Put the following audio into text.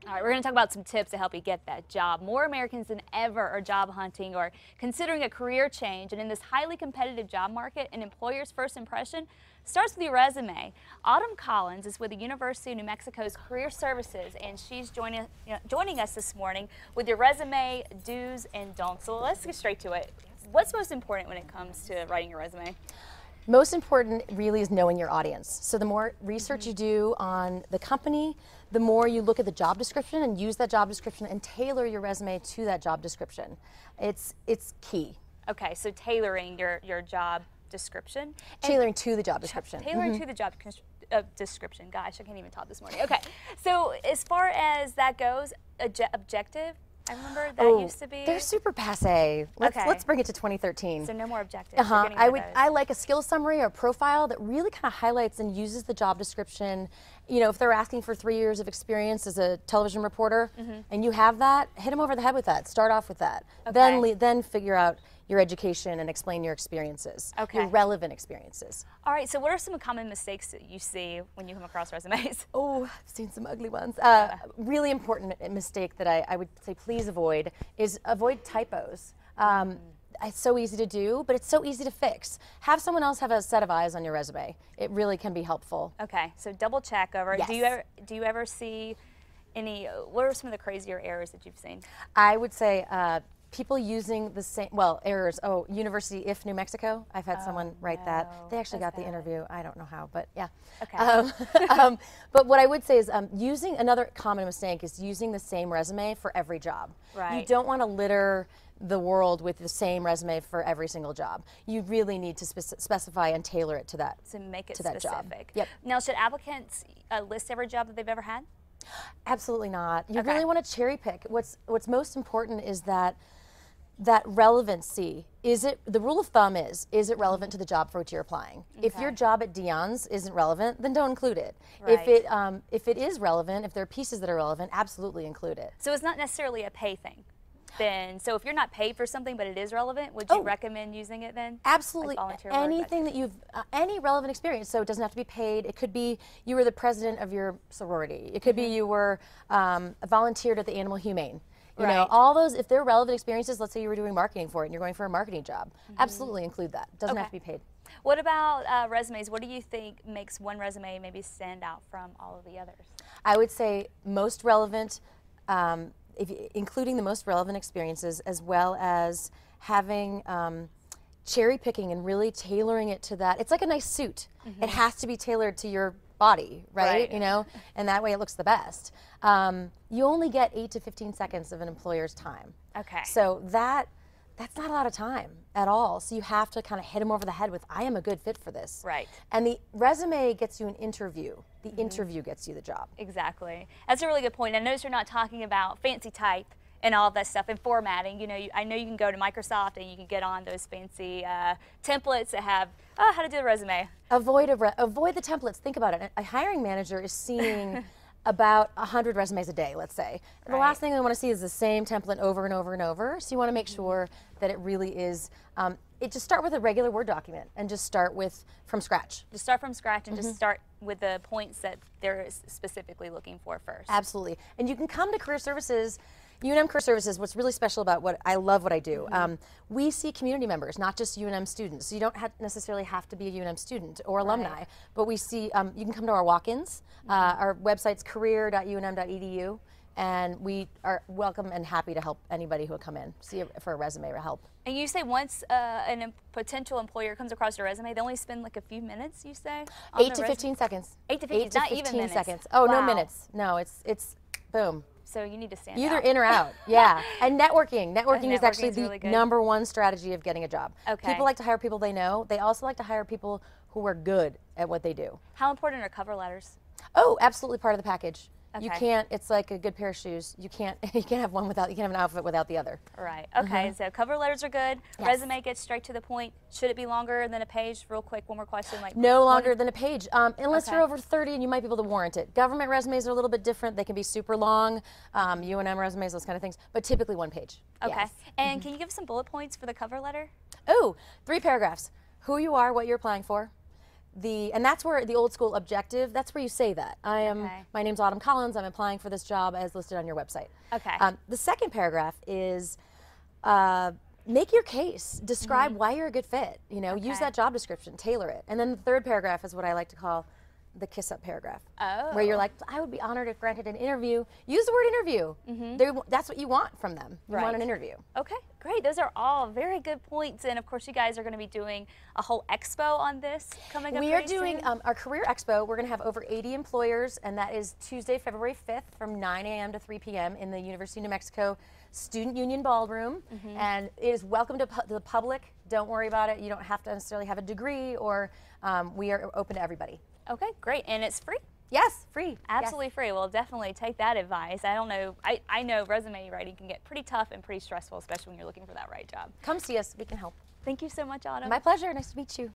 All right, we're going to talk about some tips to help you get that job. More Americans than ever are job hunting or considering a career change. And in this highly competitive job market, an employer's first impression starts with your resume. Autumn Collins is with the University of New Mexico's Career Services, and she's joining us this morning with your resume do's and don'ts. So let's get straight to it. What's most important when it comes to writing your resume? Most important really is knowing your audience. So the more research you do on the company, the more you look at the job description and use that job description and tailor your resume to that job description. It's key. Okay, so tailoring your job description. Tailoring to the job description. Tailoring to the job description. Gosh, I can't even talk this morning. Okay, so as far as that goes, objective, I remember that used to be. They're super passe. Let's bring it to 2013. So no more objectives. I like a skill summary or a profile that really kind of highlights and uses the job description. You know, if they're asking for 3 years of experience as a television reporter, and you have that, hit them over the head with that. Start off with that. Okay. Then figure out your education and explain your experiences. Okay. Your relevant experiences. All right. So what are some common mistakes that you see when you come across resumes? Oh, I've seen some ugly ones. Really important mistake that I would say please avoid is avoid typos. It's so easy to do, but it's so easy to fix. Have someone else have a set of eyes on your resume. It really can be helpful. Okay, so double check over. Yes. Do you ever see any? What are some of the crazier errors that you've seen? I would say people using the same, errors. Oh, University if New Mexico. I've had someone write that. They actually got the interview. I don't know how, but yeah. Okay. But what I would say is using, another common mistake is using the same resume for every job. Right. You don't want to litter the world with the same resume for every single job. You really need to specify and tailor it to that. So make it specific. Job. Yep. Now, should applicants list every job that they've ever had? Absolutely not. You really want to cherry pick. What's most important is that relevancy. The rule of thumb is it relevant to the job for which you're applying? Okay. If your job at Dion's isn't relevant, then don't include it. Right. If it is relevant, if there are pieces that are relevant, absolutely include it. So it's not necessarily a pay thing then. So if you're not paid for something but it is relevant, would you recommend using it then? Absolutely. Like volunteer anything that you've, any relevant experience. So it doesn't have to be paid. It could be you were the president of your sorority. It could be you were volunteered at the Animal Humane. You know, all those, if they're relevant experiences, let's say you were doing marketing for it and you're going for a marketing job, absolutely include that. Doesn't have to be paid. What about resumes? What do you think makes one resume maybe stand out from all of the others? I would say most relevant, including the most relevant experiences, as well as having cherry picking and really tailoring it to that. It's like a nice suit. It has to be tailored to your body, right? You know, and that way it looks the best. You only get 8 to 15 seconds of an employer's time. Okay. So that's not a lot of time at all. So you have to kind of hit them over the head with, I am a good fit for this. Right. And the resume gets you an interview. The interview gets you the job. Exactly. That's a really good point. I notice you're not talking about fancy type and all of that stuff and formatting. You know, I know you can go to Microsoft and you can get on those fancy templates that have, how to do a resume. Avoid the templates. Think about it. A hiring manager is seeing about 100 resumes a day, let's say. And the last thing they want to see is the same template over and over and over. So you want to make sure that it really is, just start with a regular Word document and just start from scratch. Just start from scratch and just start with the points that they're specifically looking for first. Absolutely. And you can come to Career Services. UNM Career Services, what's really special about I love what I do, we see community members, not just UNM students. So you don't necessarily have to be a UNM student or alumni, but we see, you can come to our walk-ins. Our website's career.unm.edu, and we are welcome and happy to help anybody who will come in, for a resume or help. And you say once a potential employer comes across your resume, they only spend like a few minutes, you say? 8 to 15 seconds. 8 to 15, not even minutes. Seconds. Oh, no minutes. No, it's boom. So you need to stand Either out. in or out, yeah. And networking. Networking is actually the really #1 strategy of getting a job. Okay. People like to hire people they know. They also like to hire people who are good at what they do. How important are cover letters? Oh, absolutely part of the package. Okay. You can't, it's like a good pair of shoes. You can't have one without, you can't have an outfit without the other. Right, okay, so cover letters are good. Yes. Resume gets straight to the point. Should it be longer than a page? Real quick, one more question. No longer than a page, unless you're over 30 and you might be able to warrant it. Government resumes are a little bit different. They can be super long, UNM resumes, those kind of things, but typically 1 page. Okay, yes. And can you give us some bullet points for the cover letter? Oh, 3 paragraphs. Who you are, what you're applying for, And that's where the old school objective, that's where you say that. My name's Autumn Collins, I'm applying for this job as listed on your website. Okay. The second paragraph is make your case, describe why you're a good fit, you know, use that job description, tailor it. And then the third paragraph is what I like to call the kiss up paragraph, where you're like, I would be honored if granted an interview. Use the word interview. That's what you want from them. You want an interview. Okay, great. Those are all very good points. And of course, you guys are going to be doing a whole expo on this coming up. We are doing our Career Expo. We're going to have over 80 employers, and that is Tuesday, February 5th from 9 a.m. to 3 p.m. in the University of New Mexico Student Union Ballroom. And it is welcome to the public. Don't worry about it. You don't have to necessarily have a degree, or we are open to everybody. Okay, great. And it's free? Yes, free. Absolutely free. Well, definitely take that advice. I don't know. I know resume writing can get pretty tough and pretty stressful, especially when you're looking for that right job. Come see us. We can help. Thank you so much, Autumn. My pleasure. Nice to meet you.